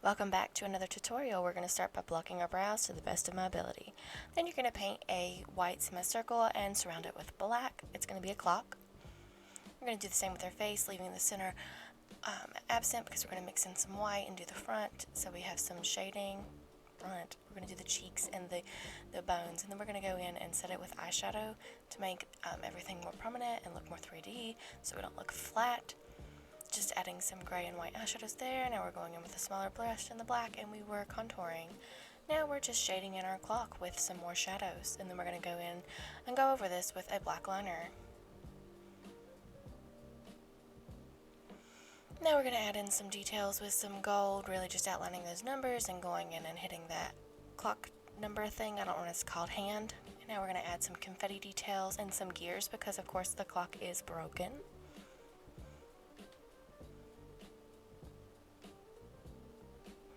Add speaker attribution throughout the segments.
Speaker 1: Welcome back to another tutorial. We're going to start by blocking our brows to the best of my ability. Then you're going to paint a white semicircle and surround it with black. It's going to be a clock. We're going to do the same with our face, leaving the center absent because we're going to mix in some white and do the front so we have some shading. Front. We're going to do the cheeks and the bones, and then we're going to go in and set it with eyeshadow to make everything more prominent and look more 3D so we don't look flat. Just adding some gray and white eyeshadows there. Now we're going in with a smaller brush and the black, and we were contouring. Now we're just shading in our clock with some more shadows, and then we're going to go in and go over this with a black liner. Now we're going to add in some details with some gold, really just outlining those numbers and going in and hitting that clock number thing. I don't know what it's called, hand. And now we're going to add some confetti details and some gears because of course the clock is broken.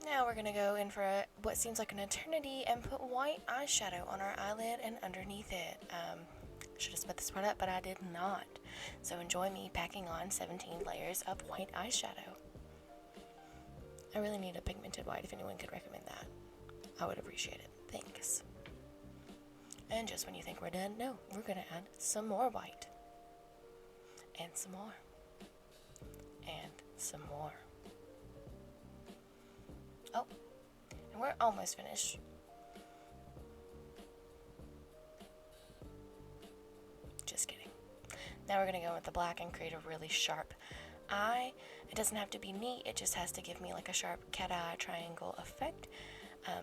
Speaker 1: Now we're going to go in for what seems like an eternity and put white eyeshadow on our eyelid and underneath it. Should have sped this part up, but I did not. So enjoy me packing on 17 layers of white eyeshadow. I really need a pigmented white. If anyone could recommend that, I would appreciate it. Thanks. And just when you think we're done, no, we're going to add some more white. And some more. And some more. Oh, and we're almost finished. Just kidding. Now we're going to go with the black and create a really sharp eye. It doesn't have to be neat, it just has to give me like a sharp cat eye triangle effect.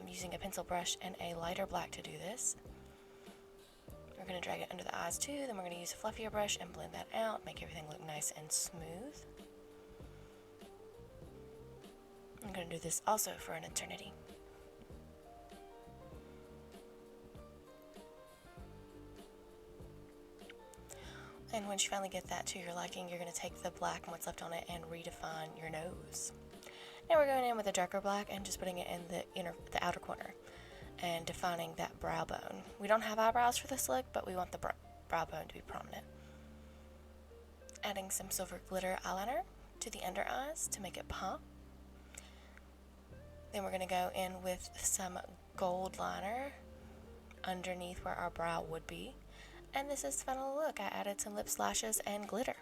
Speaker 1: Using a pencil brush and a lighter black to do this. We're going to drag it under the eyes too, then we're going to use a fluffier brush and blend that out, make everything look nice and smooth. I'm going to do this also for an eternity. And once you finally get that to your liking, you're going to take the black and what's left on it and redefine your nose. Now we're going in with a darker black and just putting it in the outer corner and defining that brow bone. We don't have eyebrows for this look, but we want the brow bone to be prominent. Adding some silver glitter eyeliner to the under eyes to make it pop. Then we're going to go in with some gold liner underneath where our brow would be. And this is the final look. I added some lip lashes and glitter.